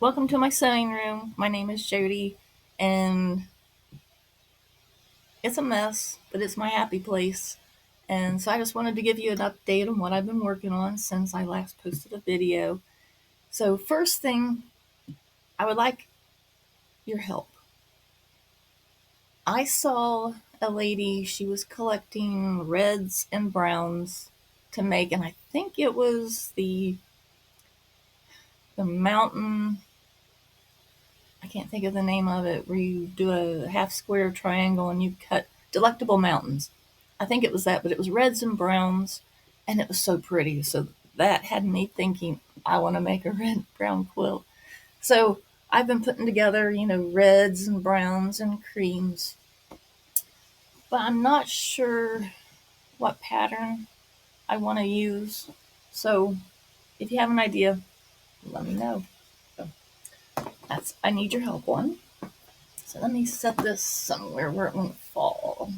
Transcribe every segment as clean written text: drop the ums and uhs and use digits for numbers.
Welcome to my sewing room. My name is Jody, and it's a mess, but it's my happy place. And so I just wanted to give you an update on what I've been working on since I last posted a video. So, first thing, I would like your help. I saw a lady, she was collecting reds and browns to make, and I think it was the mountain, I can't think of the name of it, where you do a half square triangle and you cut delectable mountains. I think it was that, but it was reds and browns, and it was so pretty. So that had me thinking, I want to make a red brown quilt. So I've been putting together, reds and browns and creams, but I'm not sure what pattern I want to use. So if you have an idea, let me know. So that's I need your help on. So let me set this somewhere where it won't fall.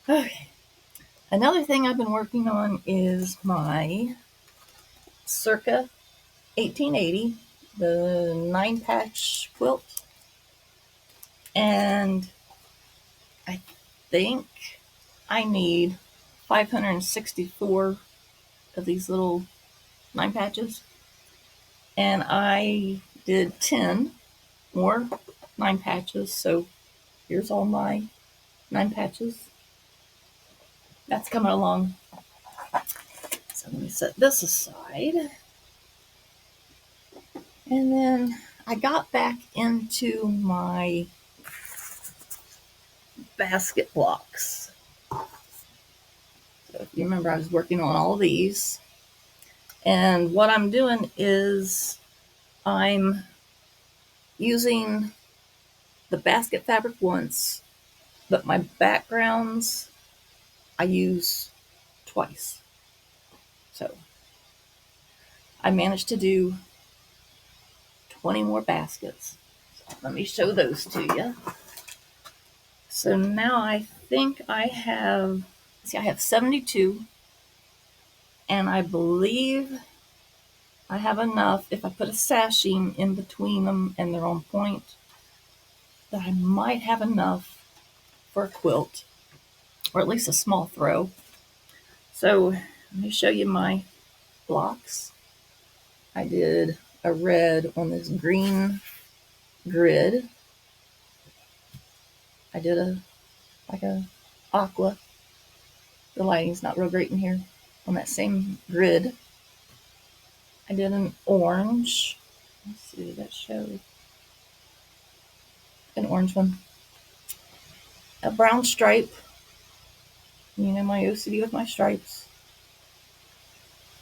Okay. Another thing I've been working on is my circa 1880, the 9-patch quilt. And I think I need 564 of these little 9 patches. And I did 10 more 9 patches. So here's all my 9 patches. That's coming along. So let me set this aside. And then I got back into my basket blocks. So if you remember, I was working on all these. And what I'm doing is I'm using the basket fabric once, but my backgrounds I use twice. So I managed to do 20 more baskets. So let me show those to you. So now I think I have 72, and I believe I have enough, if I put a sashing in between them and they're on point, that I might have enough for a quilt, or at least a small throw. So let me show you my blocks. I did a red on this green grid. I did a aqua. The lighting's not real great in here. On that same grid, I did an orange. Let's see, did that show? An orange one. A brown stripe. You know my OCD with my stripes.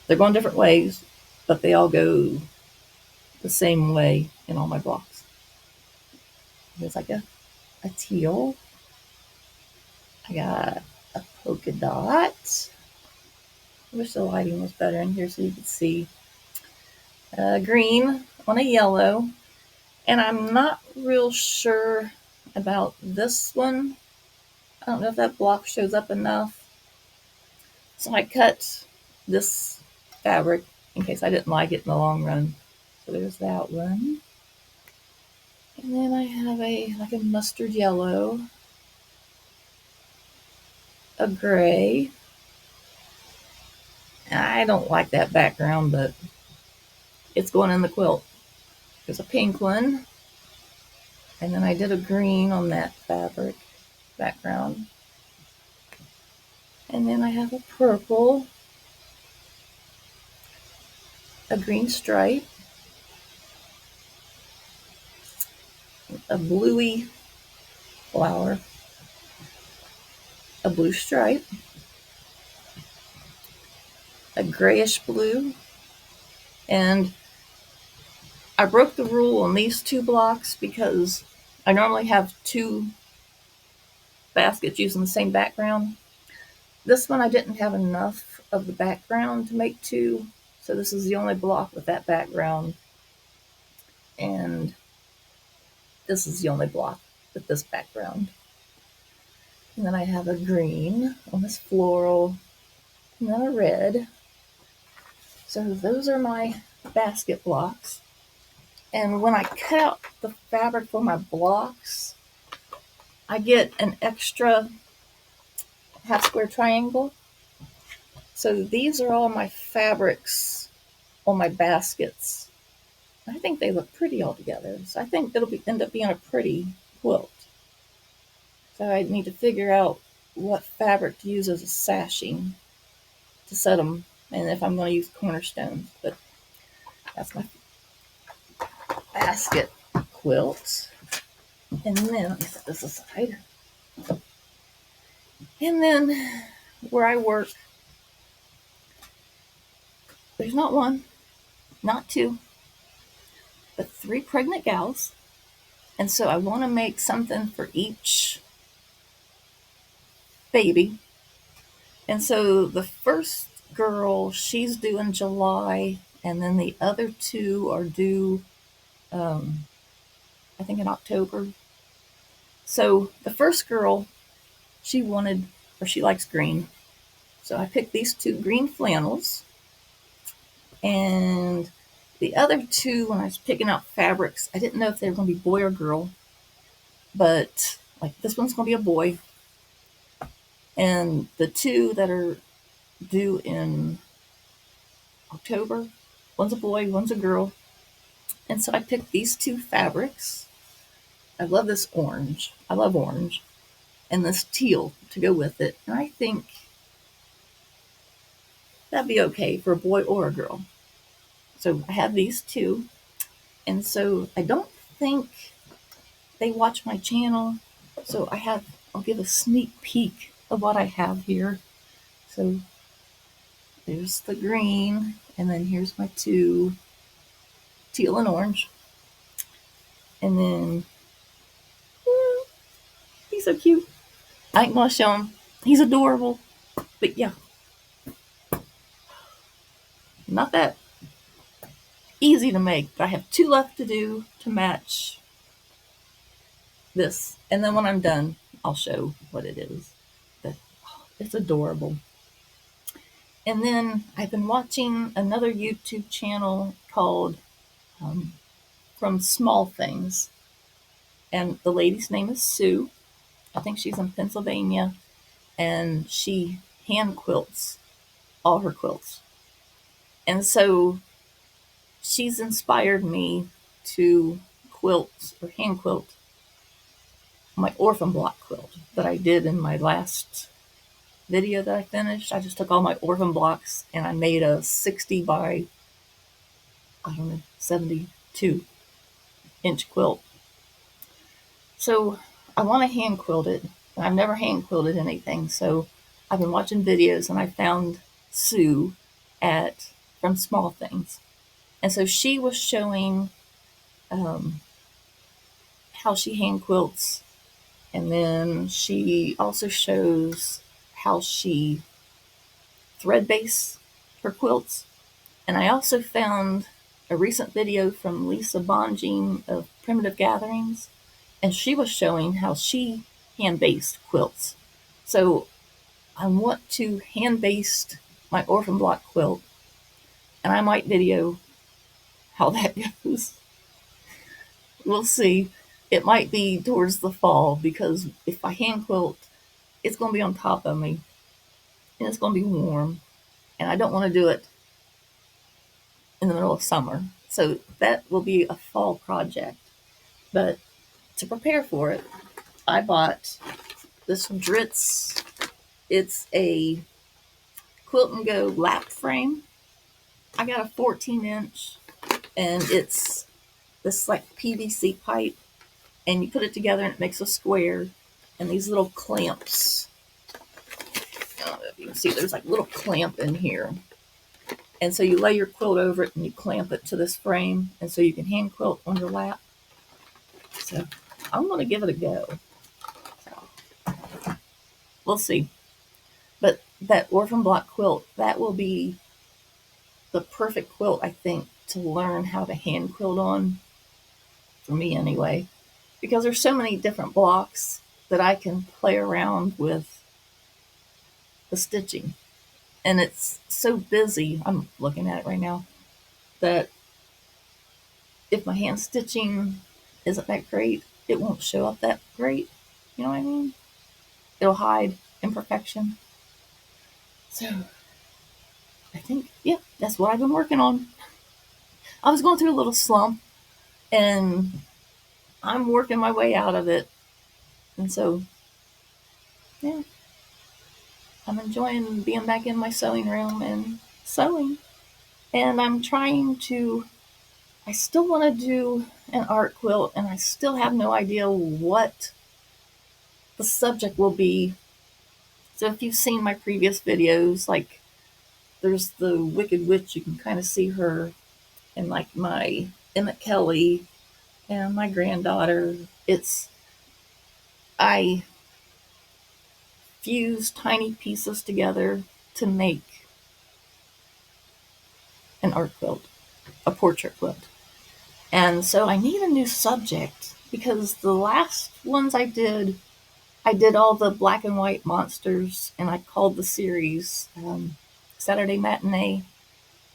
They're going different ways, but they all go the same way in all my blocks. There's like a teal. I got a polka dot. I wish the lighting was better in here so you could see. Green on a yellow. And I'm not real sure about this one. I don't know if that block shows up enough. So I cut this fabric in case I didn't like it in the long run. So there's that one. And then I have like a mustard yellow, a gray. I don't like that background, but it's going in the quilt. There's a pink one. And then I did a green on that fabric background. And then I have a purple, a green stripe, a bluey flower, a blue stripe, a grayish blue, and I broke the rule on these 2 blocks because I normally have 2 baskets using the same background. This one I didn't have enough of the background to make 2, so this is the only block with that background, and this is the only block with this background. And then I have a green on this floral, and then a red. So those are my basket blocks. And when I cut out the fabric for my blocks, I get an extra half square triangle. So these are all my fabrics on my baskets. I think they look pretty all together. So I think it'll end up being a pretty quilt. So I need to figure out what fabric to use as a sashing to set them, and if I'm going to use cornerstones. But that's my basket quilt. And then let me set this aside. And then where I work, there's not one, not two, but three pregnant gals. And so I want to make something for each baby. And so the first girl, she's due in July, and then the other two are due, I think, in October. So the first girl, she wanted, or she likes green. So I picked these two green flannels. And the other two, when I was picking out fabrics, I didn't know if they were going to be boy or girl. But like this one's going to be a boy. And the two that are due in October, one's a boy, one's a girl. And so I picked these two fabrics. I love this orange. I love orange. And this teal to go with it. And I think that'd be okay for a boy or a girl. So I have these two. And so I don't think they watch my channel. So I'll give a sneak peek of what I have here. So there's the green, and then here's my two, teal and orange. And then, he's so cute. I ain't gonna show him. He's adorable. But yeah, not that easy to make. But I have two left to do to match this. And then when I'm done, I'll show what it is. But it's adorable. And then I've been watching another YouTube channel called From Small Things. And the lady's name is Sue. I think she's in Pennsylvania. And she hand quilts all her quilts. And so she's inspired me to quilt or hand quilt my orphan block quilt that I did in my last video that I finished. I just took all my orphan blocks and I made a 60 by, 72 inch quilt. So I want to hand quilt it. And I've never hand quilted anything. So I've been watching videos and I found Sue at From Small Things. And so she was showing how she hand quilts. And then she also shows how she thread base her quilts. And I also found a recent video from Lisa Bonjean of Primitive Gatherings, and she was showing how she hand-based quilts. So I want to hand-baste my orphan block quilt, and I might video how that goes. We'll see. It might be towards the fall, because if I hand quilt, it's going to be on top of me, and it's going to be warm, and I don't want to do it in the middle of summer. So that will be a fall project. But to prepare for it, I bought this from Dritz. It's a Quilt and Go lap frame. I got a 14-inch, and it's this like PVC pipe, and you put it together and it makes a square, and these little clamps. I don't know if you can see, there's like a little clamp in here. And so you lay your quilt over it and you clamp it to this frame, and so you can hand quilt on your lap. So I'm going to give it a go. So we'll see. But that orphan block quilt, that will be the perfect quilt, I think, to learn how to hand quilt on, for me anyway, because there's so many different blocks that I can play around with the stitching. And it's so busy, I'm looking at it right now, that if my hand stitching isn't that great, it won't show up that great. You know what I mean? It'll hide imperfection. So I think, yeah, that's what I've been working on. I was going through a little slump, and I'm working my way out of it. And so, yeah, I'm enjoying being back in my sewing room and sewing. And I'm trying to, I still want to do an art quilt, and I still have no idea what the subject will be. So if you've seen my previous videos, like there's the Wicked Witch, you can kind of see her, and like my Emmett Kelly and my granddaughter. I fuse tiny pieces together to make an art quilt, a portrait quilt. And so I need a new subject because the last ones I did all the black and white monsters, and I called the series Saturday Matinee.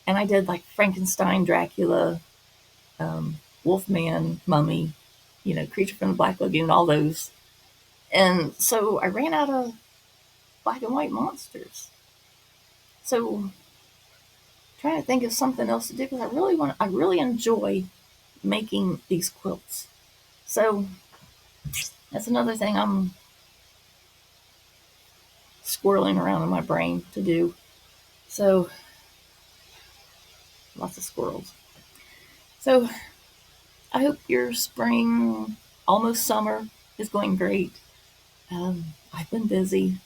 And I did like Frankenstein, Dracula, Wolfman, Mummy, Creature from the Black Lagoon, all those. And so I ran out of black and white monsters. So trying to think of something else to do because I really enjoy making these quilts. So that's another thing I'm squirreling around in my brain to do. So lots of squirrels. So I hope your spring, almost summer, is going great. I've been busy,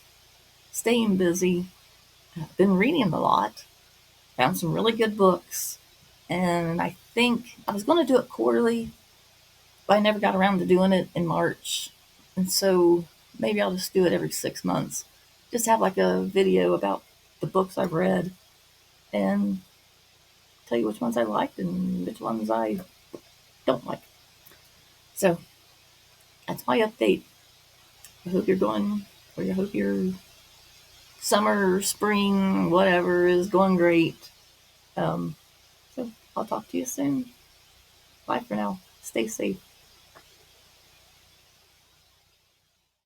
staying busy. I've been reading a lot, found some really good books, and I think I was going to do it quarterly, but I never got around to doing it in March. And so maybe I'll just do it every 6 months. Just have like a video about the books I've read and tell you which ones I liked and which ones I don't like. So that's my update. I hope you're going, or I hope your summer, spring, whatever is going great. So I'll talk to you soon. Bye for now. Stay safe.